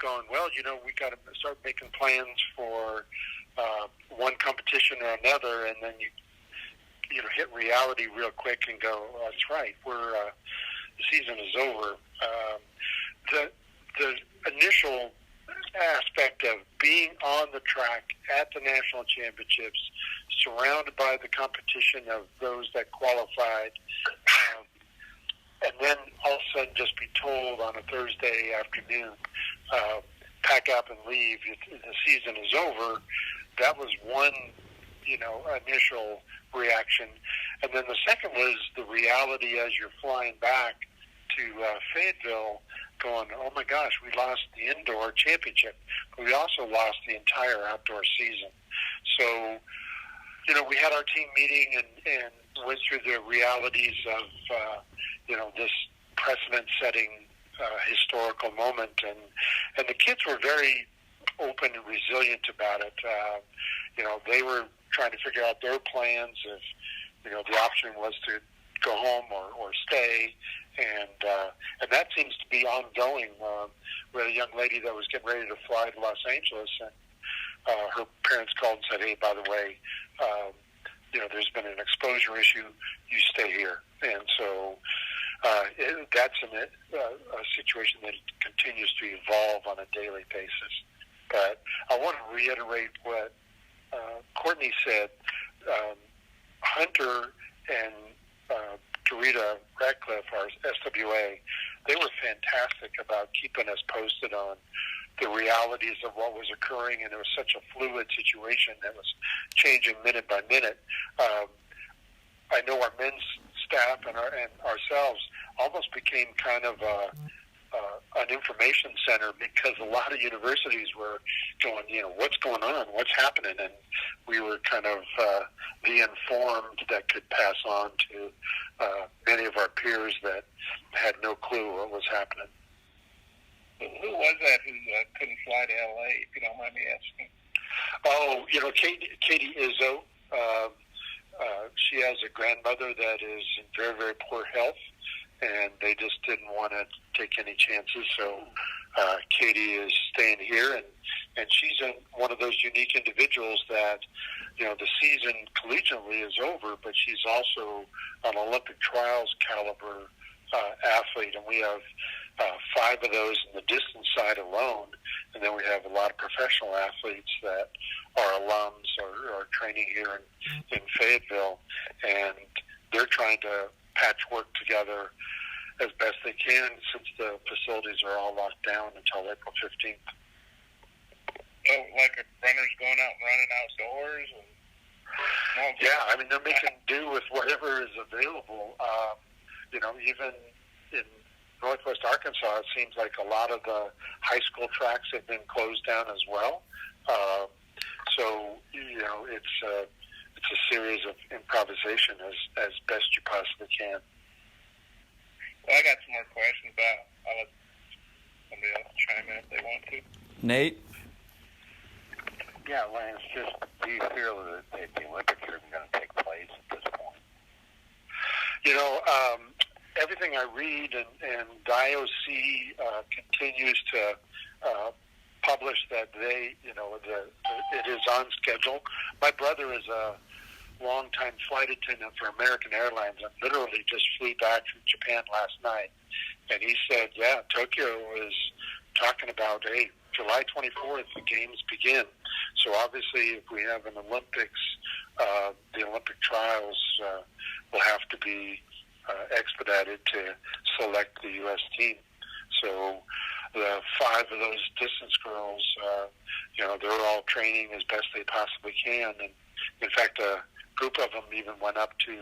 going, well, we got to start making plans for one competition or another, and then you hit reality real quick and go, oh, that's right, the season is over. The initial aspect of being on the track at the national championships, surrounded by the competition of those that qualified, and then all of a sudden just be told on a Thursday afternoon, pack up and leave, the season is over. That was one, initial reaction. And then the second was the reality as you're flying back to Fayetteville, going, oh my gosh, we lost the indoor championship. But we also lost the entire outdoor season. So, we had our team meeting and went through the realities of, this precedent-setting historical moment. And the kids were very open and resilient about it. They were trying to figure out their plans if, the option was to go home or stay. And that seems to be ongoing. We had a young lady that was getting ready to fly to Los Angeles, and her parents called and said, hey, by the way, there's been an exposure issue. You stay here. And so that's a situation that continues to evolve on a daily basis. But I want to reiterate what Courtney said. Hunter and Dorita Radcliffe, our SWA, they were fantastic about keeping us posted on the realities of what was occurring, and it was such a fluid situation that was changing minute by minute. I know our men's staff and ourselves almost became kind of an information center, because a lot of universities were going, what's going on, what's happening, and we were kind of the informed that could pass on to many of our peers that had no clue what was happening. Who was that who couldn't fly to L.A., if you don't mind me asking? Oh, Katie Izzo. She has a grandmother that is in very, very poor health, and they just didn't want to take any chances. So Katie is staying here, and she's one of those unique individuals that, the season collegiately is over, but she's also an Olympic trials caliber athlete, and we have 5 of those in the distance side alone, and then we have a lot of professional athletes that are alums or are training here in Fayetteville, and they're trying to patch work together as best they can, since the facilities are all locked down until April 15th. So, like a runner's going out and running outdoors? Yeah, they're making do with whatever is available. Even in Northwest Arkansas, it seems like a lot of the high school tracks have been closed down as well. So, it's a series of improvisation as best you possibly can. Well, I got some more questions, but I'll let somebody else chime in if they want to. Nate? Yeah, Lance, do you feel that the Olympics are even going to take place at this point? Everything I read and the IOC continues to publish that it is on schedule. My brother is a longtime flight attendant for American Airlines and literally just flew back from Japan last night. And he said, Tokyo is talking about, hey, July 24th, the games begin. So obviously, if we have an Olympics, the Olympic trials will have to be expedited to select the U.S. team. So the 5 of those distance girls, they're all training as best they possibly can. And in fact, a group of them even went up to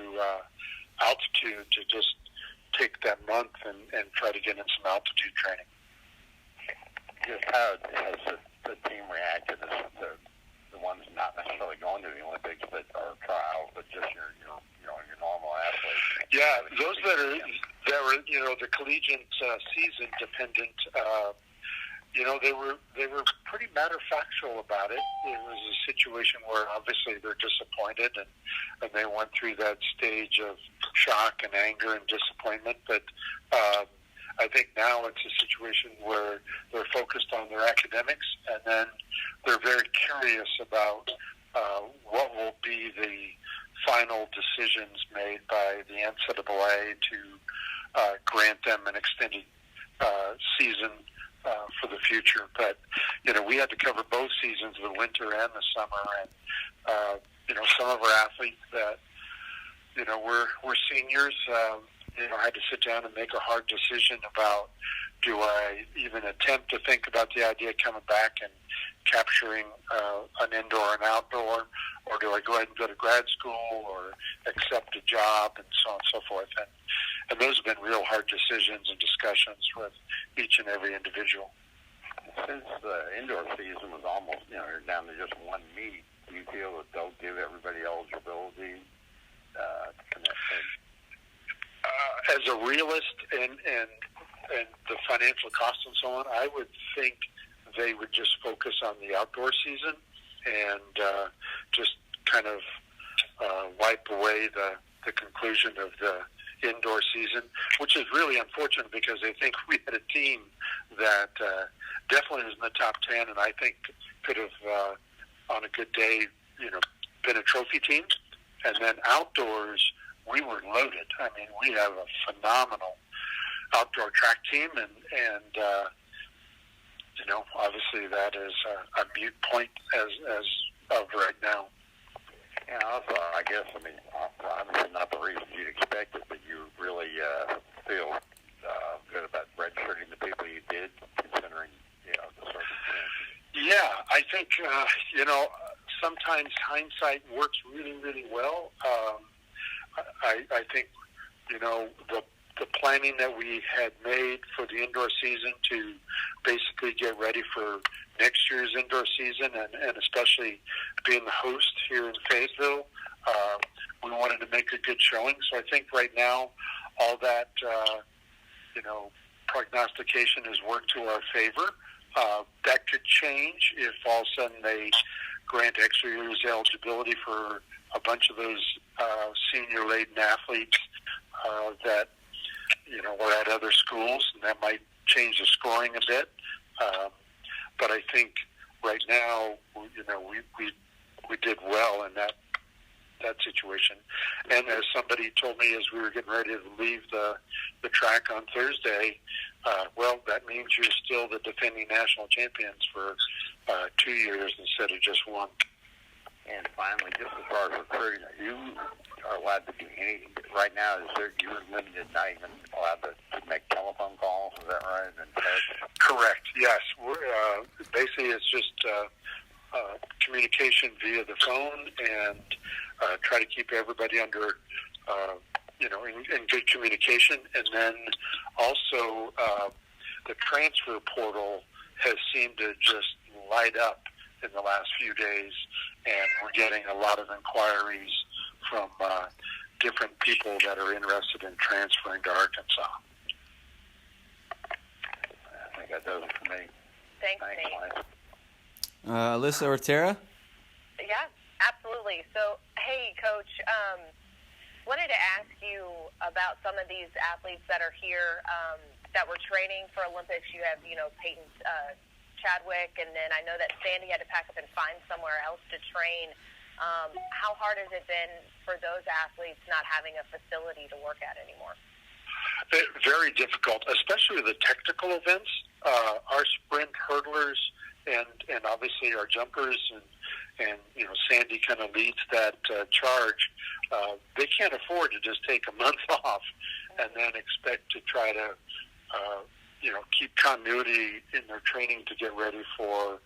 altitude to just take that month and try to get in some altitude training. Just how has the team reacted to the ones not necessarily going to the Olympics but are trials, but just your normal athletes? Yeah, those that were the collegiate season dependent. They were pretty matter-factual about it. It was a situation where obviously they're disappointed, and they went through that stage of shock and anger and disappointment. But I think now it's a situation where they're focused on their academics, and then they're very curious about what will be the final decisions made by the NCAA to grant them an extended season for the future. But, we had to cover both seasons, the winter and the summer, and, some of our athletes that, we're seniors, had to sit down and make a hard decision about, do I even attempt to think about the idea of coming back and capturing an indoor and outdoor, or do I go ahead and go to grad school or accept a job, and so on and so forth. And those have been real hard decisions and discussions with each and every individual. Since the indoor season was almost, you're down to just one meet, do you feel that they'll give everybody eligibility to connect? As a realist and the financial costs and so on, I would think they would just focus on the outdoor season and just kind of wipe away the conclusion of the indoor season, which is really unfortunate because I think we had a team that definitely was in the top 10, and I think could have, on a good day, been a trophy team. And then outdoors, we were loaded. I mean, we have a phenomenal outdoor track team, and obviously that is a moot point as of right now. Yeah, also, I guess, obviously not the reason you'd expect it, but you really feel good about redshirting the people you did, considering, the circumstances. Yeah, I think, sometimes hindsight works really, really well. I think, the planning that we had made for the indoor season to basically get ready for next year's indoor season, and especially being the host here in Fayetteville, we wanted to make a good showing. So I think right now all that, prognostication has worked to our favor. That could change if all of a sudden they grant extra years eligibility for a bunch of those senior-laden athletes that, are at other schools, and that might change the scoring a bit. But I think right now, we did well in that situation. And as somebody told me as we were getting ready to leave the track on Thursday, that means you're still the defending national champions for 2 years instead of just one. And finally, just as far as recruiting, you are allowed to do anything. Right now, you're limited, not even allowed to make telephone calls, is that right? And correct, yes. Basically, it's just communication via the phone, and try to keep everybody under, in good communication. And then also the transfer portal has seemed to just light up in the last few days, and we're getting a lot of inquiries from different people that are interested in transferring to Arkansas. I think that does it for me. Thanks Nate. Alyssa or Tara? Yeah, absolutely. So, hey, Coach, wanted to ask you about some of these athletes that are here that were training for Olympics. You have, Peyton Chadwick, and then I know that Sandy had to pack up and find somewhere else to train. How hard has it been for those athletes not having a facility to work at anymore? Very difficult, especially the technical events. Our sprint hurdlers and obviously our jumpers and Sandy kind of leads that charge. They can't afford to just take a month off and then expect to try to keep continuity in their training to get ready for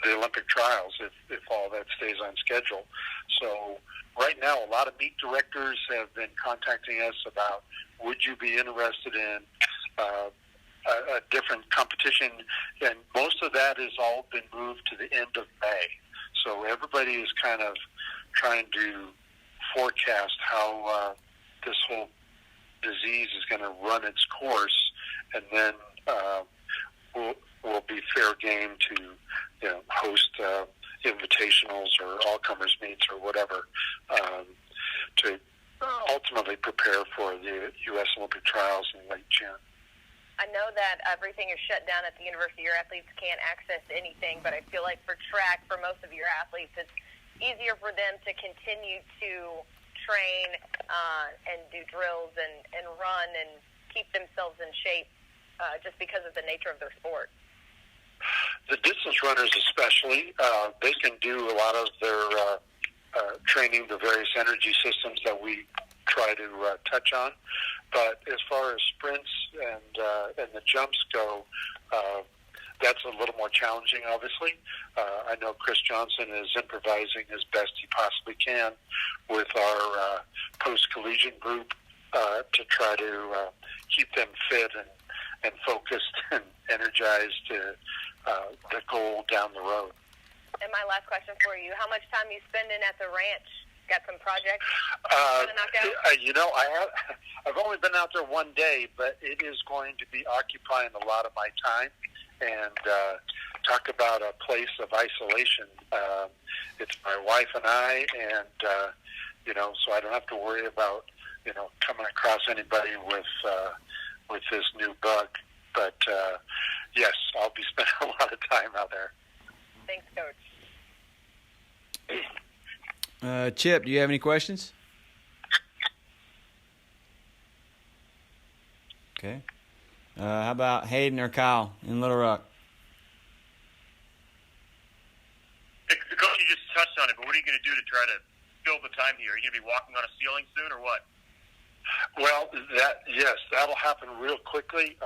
the Olympic trials if all that stays on schedule. So right now, a lot of meet directors have been contacting us about, would you be interested in a different competition? And most of that has all been moved to the end of May. So everybody is kind of trying to forecast how this whole disease is going to run its course, and then we'll be fair game to host invitationals or all-comers meets or whatever to ultimately prepare for the U.S. Olympic trials in late June. I know that everything is shut down at the university. Your athletes can't access anything, but I feel like for track, for most of your athletes, it's easier for them to continue to train and do drills and run and keep themselves in shape just because of the nature of their sport. The distance runners especially, they can do a lot of their training, the various energy systems that we try to touch on. But as far as sprints and the jumps go, that's a little more challenging, obviously. I know Chris Johnson is improvising as best he possibly can with our post-collegiate group to try to keep them fit and focused and energized to the goal down the road. And my last question for you, how much time are you spending at the ranch? Got some projects to knock out? I've only been out there one day, but it is going to be occupying a lot of my time. And talk about a place of isolation. It's my wife and I, and so I don't have to worry about coming across anybody with this new bug. But yes, I'll be spending a lot of time out there. Thanks, Coach. Chip, do you have any questions? Okay. How about Hayden or Kyle in Little Rock? Coach, you just touched on it, but what are you going to do to try to fill the time here? Are you going to be walking on a ceiling soon, or what? Well, that'll happen real quickly.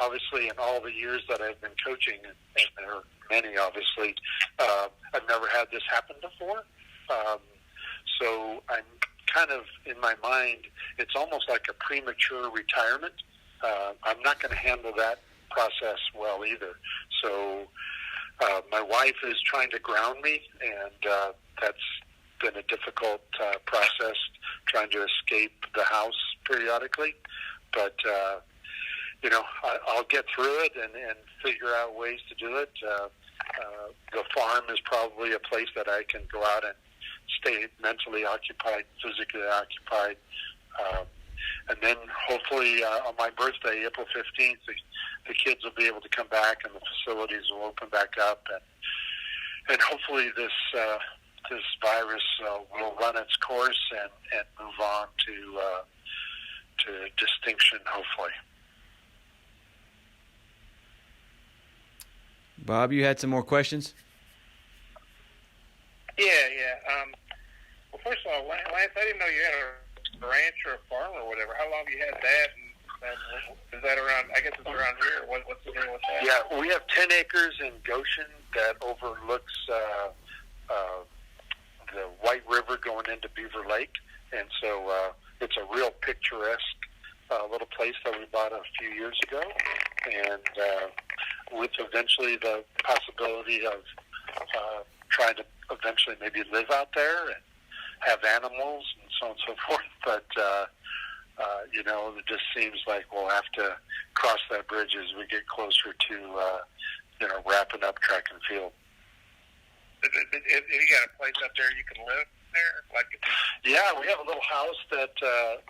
Obviously, in all the years that I've been coaching, and there are many, obviously, I've never had this happen before. So I'm kind of, in my mind, it's almost like a premature retirement. I'm not going to handle that process well either. So my wife is trying to ground me, and that's been a difficult process, trying to escape the house periodically. But, I'll get through it and figure out ways to do it. The farm is probably a place that I can go out and stay mentally occupied, physically occupied. And then hopefully on my birthday, April 15th, the kids will be able to come back and the facilities will open back up. And hopefully this virus will run its course and move on to distinction, hopefully. Bob, you had some more questions? Yeah. Well, first of all, Lance, I didn't know you had a ranch or a farm or whatever. How long have you had that? And is that around, I guess it's around here. What's the deal with that? Yeah, we have 10 acres in Goshen that overlooks the White River going into Beaver Lake. And so it's a real picturesque little place that we bought a few years ago. And with eventually the possibility of trying to eventually maybe live out there and have animals and so on and so forth. But, it just seems like we'll have to cross that bridge as we get closer to, wrapping up track and field. Have you got a place up there you can live there? Yeah, we have a little house that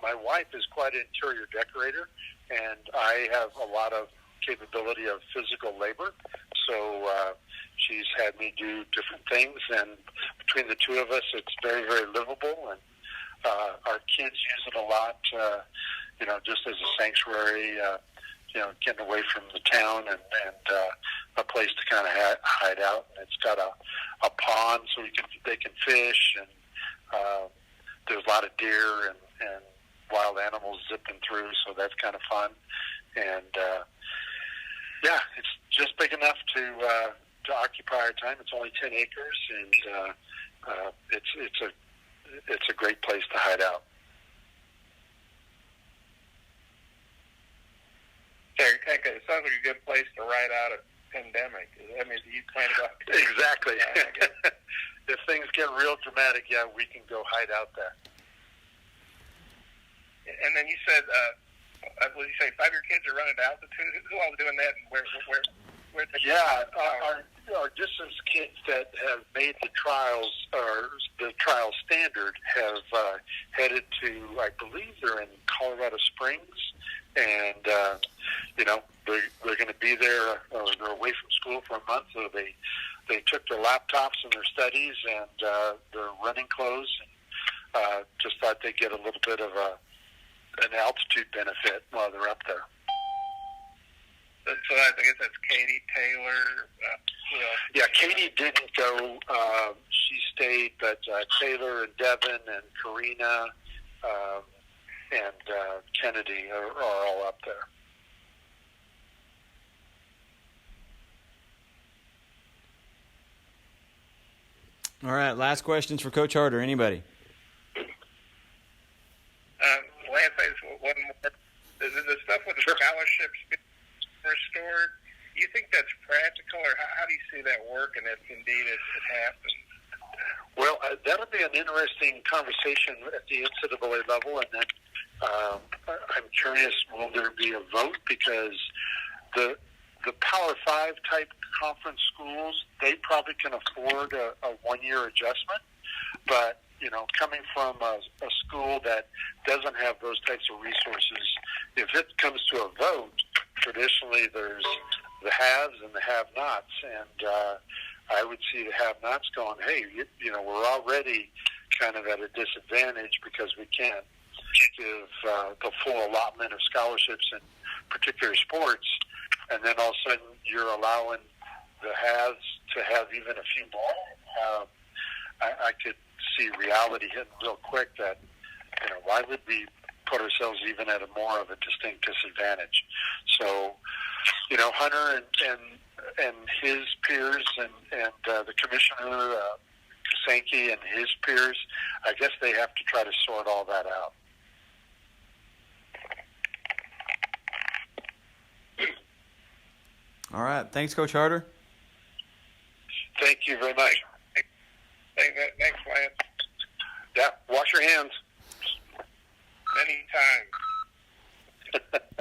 my wife is quite an interior decorator, and I have a lot of capability of physical labor. So she's had me do different things, and between the two of us, it's very, very livable. And our kids use it a lot, just as a sanctuary, getting away from the town and a place to kind of hide out. And it's got a pond so they can fish, and there's a lot of deer and wild animals zipping through, so that's kind of fun. And it's just big enough to occupy our time. It's only 10 acres, and it's a great place to hide out. It sounds like a good place to ride out a pandemic. I mean, do you plan about exactly? If things get real dramatic, we can go hide out there. And then you said, I believe you say 5 of your kids are running to altitude. Who all doing that? And where? Our distance kids that have made the trials or the trial standard have headed to, I believe they're in Colorado Springs, and they're going to be there. They're away from school for a month, so they took their laptops and their studies and their running clothes, and just thought they'd get a little bit of an altitude benefit while they're up there. So I guess that's Katie, Taylor. Yeah, Katie didn't go. She stayed, but Taylor and Devin and Karina and Kennedy are all up there. All right, last questions for Coach Harter. Anybody? Lance, I just one more. The stuff with the scholarships being restored, do you think that's practical, or how do you see that working if indeed it happens? Well, that'll be an interesting conversation at the NCAA level, and then I'm curious, will there be a vote? Because the Power 5 type conference schools, they probably can afford a 1-year adjustment, but coming from a school that doesn't have those types of resources, if it comes to a vote, traditionally there's the haves and the have-nots, and I would see the have-nots going, hey, we're already kind of at a disadvantage because we can't give the full allotment of scholarships in particular sports, and then all of a sudden you're allowing the haves to have even a few more. I could see reality hitting real quick that, why would we put ourselves even at a more of a distinct disadvantage? So, Hunter and his peers and the commissioner, Sankey, and his peers, I guess they have to try to sort all that out. All right. Thanks, Coach Harter. Thank you very much. Thanks, Lance. Yeah, wash your hands. Many times.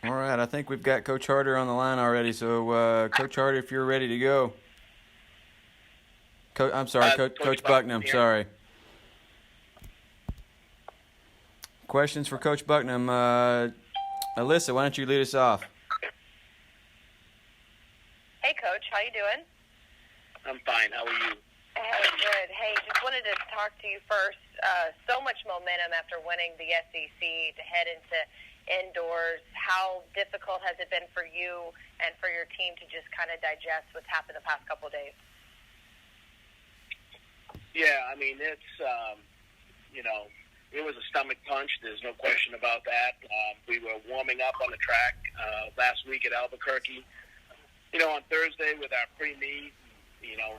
All right. I think we've got Coach Harter on the line already. So, Coach Harter, if you're ready to go. I'm sorry, Coach Bucknam. Sorry. Questions for Coach Bucknam. Alyssa, why don't you lead us off? Hey, Coach. How you doing? I'm fine. How are you? Hey, good. Hey, just wanted to talk to you first. So much momentum after winning the SEC to head into indoors. How difficult has it been for you and for your team to just kind of digest what's happened the past couple of days? Yeah, I mean, it's, it was a stomach punch. There's no question about that. We were warming up on the track last week at Albuquerque. On Thursday with our pre-meet,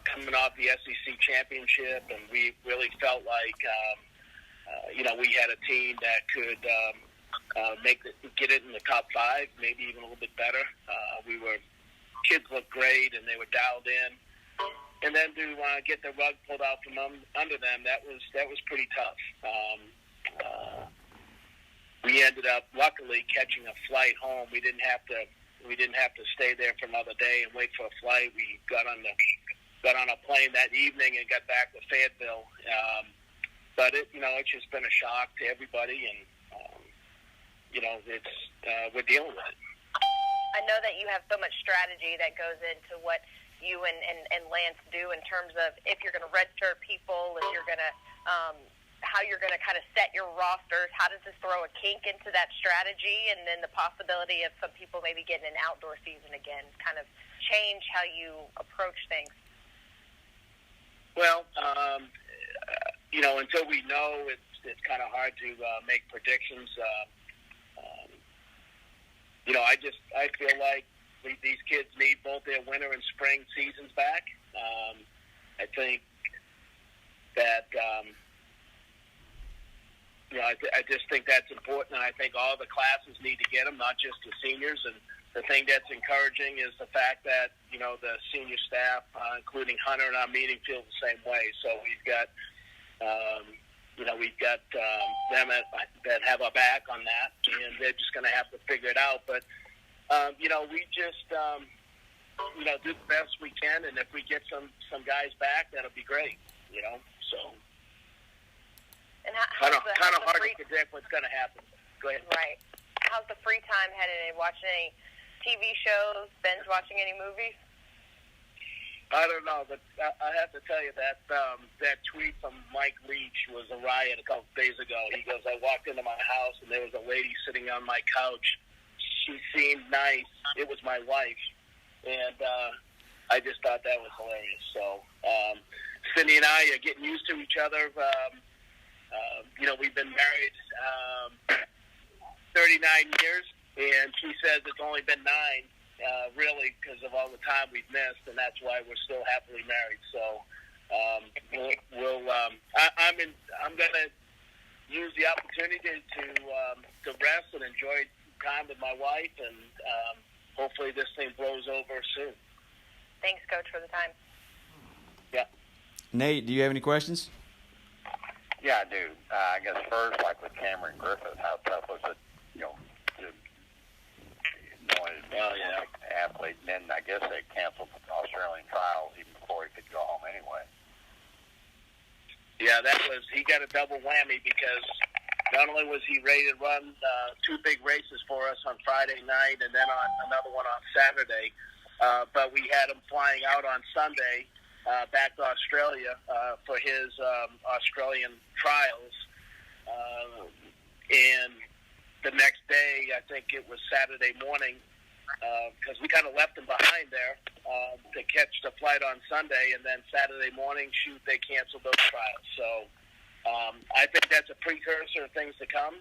coming off the SEC championship, and we really felt like, we had a team that could get it in the top 5, maybe even a little bit better. Kids looked great, and they were dialed in. And then to get the rug pulled out from under them, that was pretty tough. We ended up luckily catching a flight home. We didn't have to stay there for another day and wait for a flight. We got on a plane that evening and got back to Fayetteville. But it's just been a shock to everybody, and we're dealing with it. I know that you have so much strategy that goes into what you and Lance do in terms of if you're going to redshirt people, if you're going to how you're going to kind of set your rosters. How does this throw a kink into that strategy, and then the possibility of some people maybe getting an outdoor season again, kind of change how you approach things? Well, until we know, it's kind of hard to make predictions. I feel like these kids need both their winter and spring seasons back. I think that I just think that's important, and I think all the classes need to get them, not just the seniors. And the thing that's encouraging is the fact that the senior staff, including Hunter and our meeting, feel the same way. So we've got them that have our back on that, and they're just going to have to figure it out. But we just do the best we can, and if we get some guys back, that'll be great. So and kind of hard to predict what's going to happen. Go ahead. Right. How's the free time headed? Watching any TV shows? Binge watching any movies? I don't know, but I have to tell you that that tweet from Mike Leach was a riot a couple days ago. He goes, I walked into my house and there was a lady sitting on my couch. She seemed nice. It was my wife. And I just thought that was hilarious. So Cindy and I are getting used to each other. We've been married 39 years, and she says it's only been 9. Really, because of all the time we've missed, and that's why we're still happily married. So, I'm gonna use the opportunity to rest and enjoy time with my wife, and hopefully this thing blows over soon. Thanks, Coach, for the time. Yeah. Nate, do you have any questions? Yeah, I do. I guess first, like with Cameron Griffith, how tough was it, athlete, and then I guess they canceled the Australian trials even before he could go home anyway. Yeah, he got a double whammy because not only was he ready to run 2 big races for us on Friday night and then on another one on Saturday, but we had him flying out on Sunday back to Australia for his Australian trials. And the next day, I think it was Saturday morning, because we kind of left him behind there to catch the flight on Sunday, and then Saturday morning, they canceled those trials. So I think that's a precursor of things to come.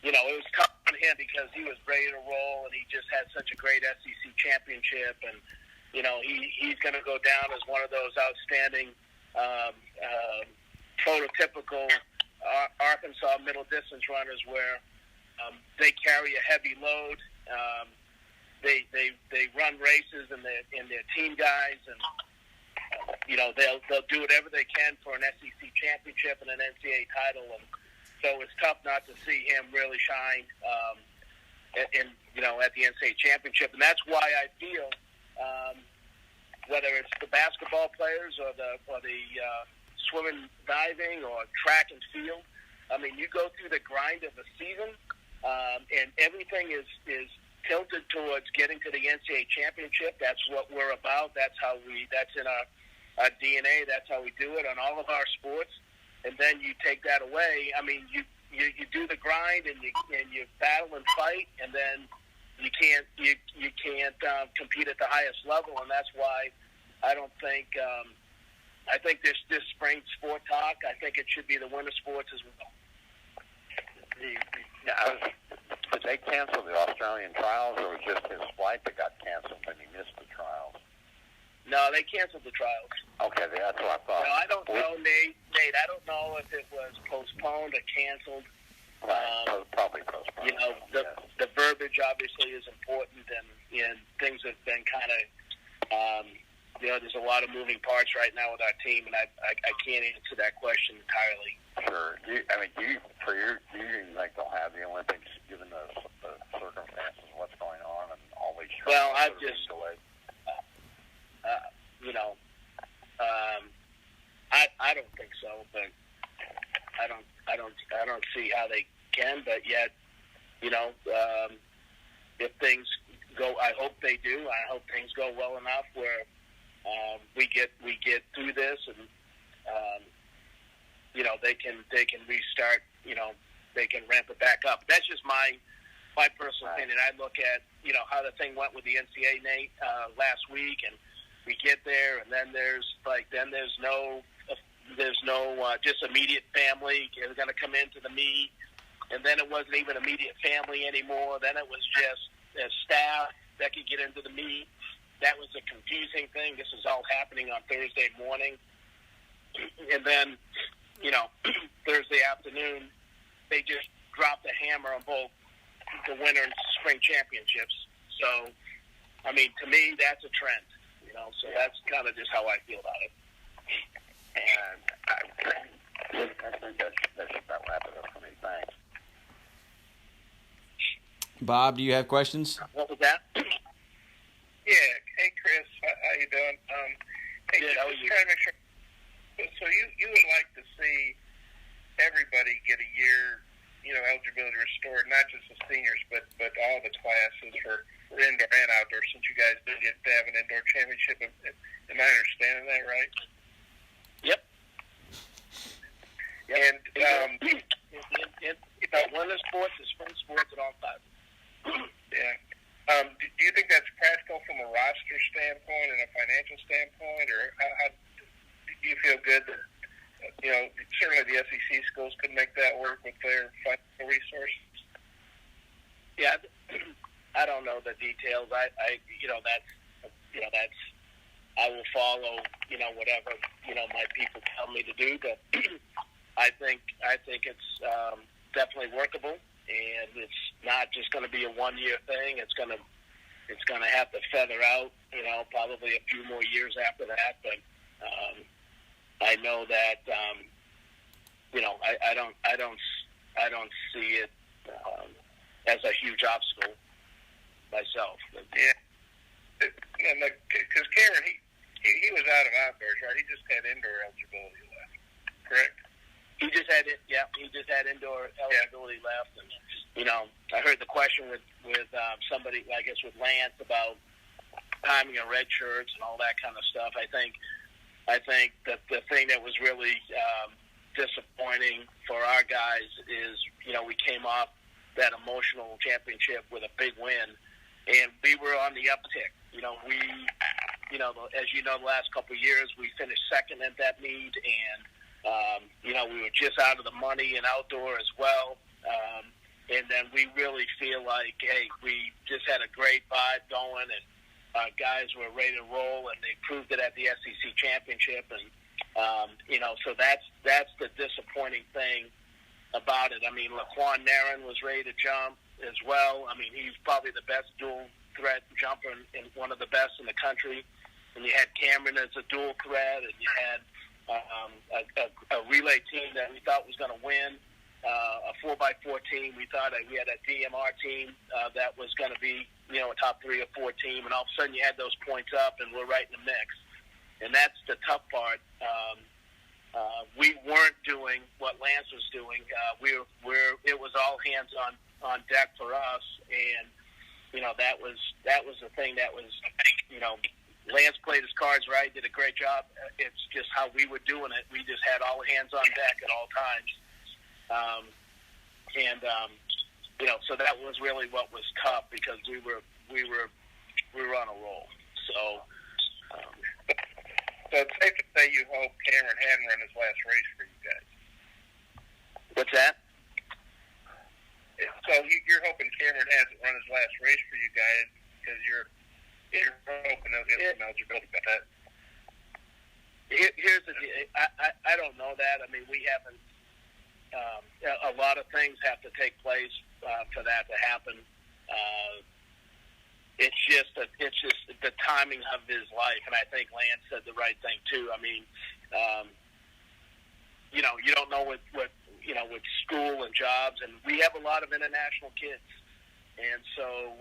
It was tough on him because he was ready to roll, and he just had such a great SEC championship, and he's going to go down as one of those outstanding prototypical Arkansas middle distance runners where they carry a heavy load. They run races in their team guys, and they'll do whatever they can for an SEC championship and an NCAA title. And so it's tough not to see him really shine at the NCAA championship. And that's why I feel whether it's the basketball players or the swimming, diving, or track and field. I mean, you go through the grind of the season, and everything is tilted towards getting to the NCAA championship. That's what we're about. That's in our DNA. That's how we do it on all of our sports. And then you take that away. I mean, you do the grind and you battle and fight, and then you can't compete at the highest level. And that's why I don't think. I think this spring sport talk, I think it should be the winter sports as well. Did they cancel the Australian trials, or was just his flight that got canceled and he missed the trials? No, they canceled the trials. Okay, that's what I thought. No, I don't know, Nate. I don't know if it was postponed or canceled. Probably postponed. The verbiage obviously is important, and things have been kind of there's a lot of moving parts right now with our team, and I can't answer that question entirely. Sure. Do you think they'll have the Olympics given the circumstances of what's going on and all these? Well, I've just delayed. I don't think so, but I don't see how they can. But yet, if things go, I hope they do. I hope things go well enough where we get through this, and they can restart. They can ramp it back up. That's just my personal opinion. I look at how the thing went with the NCAA, Nate, last week, and we get there, and then there's no just immediate family is going to come into the meet, and then it wasn't even immediate family anymore. Then it was just staff that could get into the meet. That was a confusing thing. This is all happening on Thursday morning. And then, Thursday afternoon, they just dropped the hammer on both the winter and spring championships. So, I mean, to me, that's a trend. So that's kind of just how I feel about it. And I think that should about wrap it up for me. Thanks. Bob, do you have questions? What was that? Yeah. Hey, Chris. How you doing? Hey, good. How are you? Trying to make sure. So you would like to see everybody get a year, eligibility restored, not just the seniors, but all the classes for indoor and outdoor, since you guys did get to have an indoor championship. Am I understanding that right? Yep. And winter sports is spring sports at all times. Yeah. Do you think that's practical from a roster standpoint and a financial standpoint, or how do you feel good that certainly the SEC schools could make that work with their financial resources? Yeah, I don't know the details. I will follow whatever my people tell me to do, but I think it's definitely workable, and it's not just going to be a 1-year thing. It's going to have to feather out, probably a few more years after that. But I know that I don't see it as a huge obstacle myself. Yeah, because Cameron he was out of outdoors, right? He just had indoor eligibility left, correct? He just had indoor eligibility left, and I heard the question with somebody, I guess with Lance, about timing of red shirts and all that kind of stuff. I think that the thing that was really disappointing for our guys is we came off that emotional championship with a big win, and we were on the uptick. As the last couple of years, we finished second at that meet, and we were just out of the money and outdoor as well. And then we really feel like, hey, we just had a great vibe going, and guys were ready to roll, and they proved it at the SEC championship. And, so that's the disappointing thing about it. I mean, Laquan Nairn was ready to jump as well. I mean, he's probably the best dual threat jumper and one of the best in the country. And you had Cameron as a dual threat, and you had a relay team that we thought was going to win, a 4x4 team. We thought we had a DMR team that was going to be, a top 3 or 4 team, and all of a sudden you had those points up, and we're right in the mix. And that's the tough part. We weren't doing what Lance was doing. It was all hands on deck for us, and that was the thing that was, Lance played his cards right, did a great job. It's just how we were doing it. We just had all hands on deck at all times. So that was really what was tough, because we were on a roll. So it's safe to say you hope Cameron hadn't run his last race for you guys. What's that? So you're hoping Cameron hasn't run his last race for you guys, because you're hoping he'll get some eligibility about that. Here's the deal. I don't know that. I mean, we haven't. A lot of things have to take place for that to happen. It's just the timing of his life, and I think Lance said the right thing too. I mean, you don't know what with school and jobs, and we have a lot of international kids, and so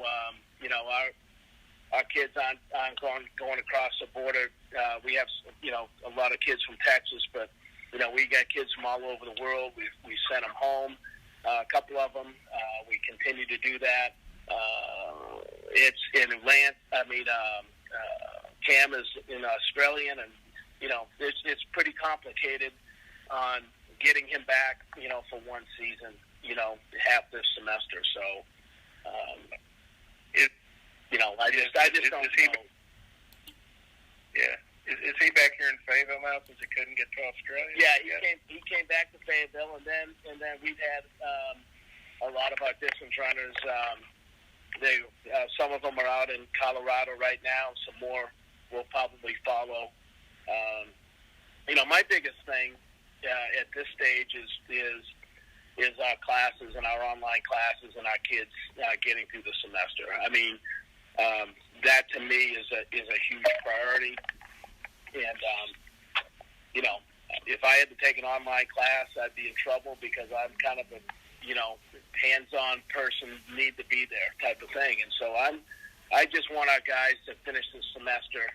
our kids aren't going across the border. We have a lot of kids from Texas, but we got kids from all over the world. We sent them home, a couple of them. We continue to do that. It's in Lance. Cam is in Australian, and it's pretty complicated on getting him back. For one season, half this semester. So, I just don't know. Yeah. Is he back here in Fayetteville now since he couldn't get to Australia? Yeah, he came back to Fayetteville, and then we've had a lot of our distance runners. Some of them are out in Colorado right now. Some more will probably follow. My biggest thing at this stage is our classes and our online classes and our kids getting through the semester. I mean, that to me is a huge priority. And if I had to take an online class, I'd be in trouble, because I'm kind of a hands-on person, need to be there type of thing. And so I just want our guys to finish this semester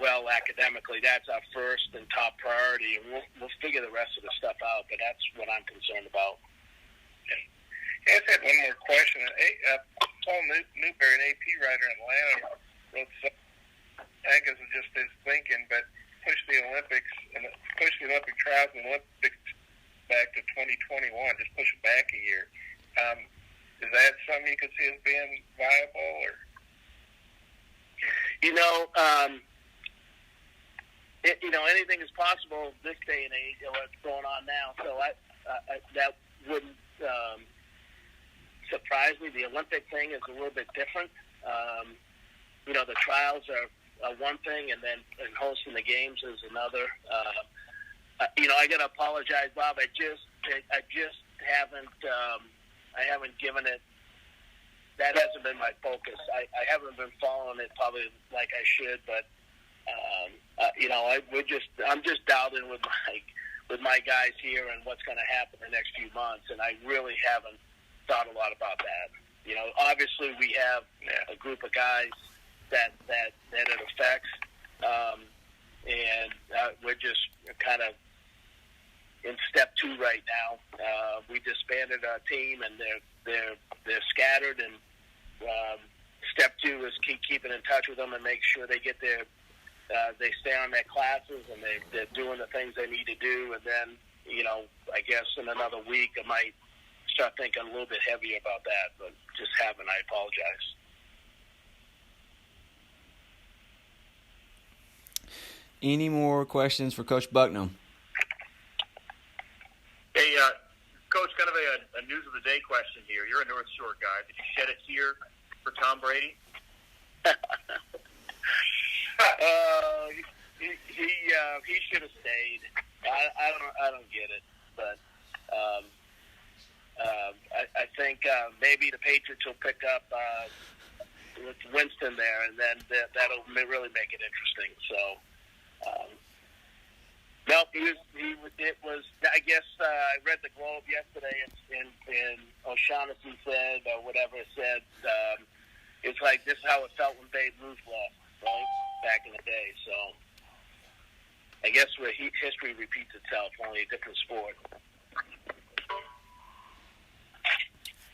well academically. That's our first and top priority, and we'll figure the rest of the stuff out. But that's what I'm concerned about. I just had one more question. Paul Newberry, an AP writer in Atlanta, wrote something. I think it was just his thinking, but push the Olympics and push the Olympic trials and Olympics back to 2021. Just push it back a year. Is that something you could see as being viable, or? Anything is possible this day and age. What's going on now? So that wouldn't surprise me. The Olympic thing is a little bit different. The trials are one thing, and then hosting the games is another. I got to apologize, Bob. I just haven't. I haven't given it. That hasn't been my focus. I haven't been following it probably like I should, but I'm just doubting with my guys here and what's going to happen the next few months, and I really haven't thought a lot about that. Obviously we have a group of guys that it affects, and we're just kind of in step 2 right now. We disbanded our team, and they're scattered, and step 2 is keeping in touch with them and make sure they get they stay on their classes, and they're doing the things they need to do. And then, I guess in another week I might start thinking a little bit heavier about that, but just haven't. I apologize. Any more questions for Coach Bucknam? Hey, Coach, kind of a news of the day question here. You're a North Shore guy. Did you shed a tear for Tom Brady? He should have stayed. I don't get it, but I think maybe the Patriots will pick up with Winston there, and then that'll really make it interesting. So. No, it was. I guess I read the Globe yesterday, and O'Shaughnessy said, or whatever it said, it's like this is how it felt when Babe Ruth left, right, back in the day. So I guess where history repeats itself, only a different sport.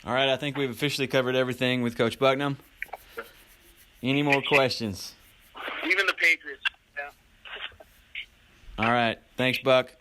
All right, I think we've officially covered everything with Coach Bucknam. Any more questions? Even the Patriots. All right. Thanks, Buck.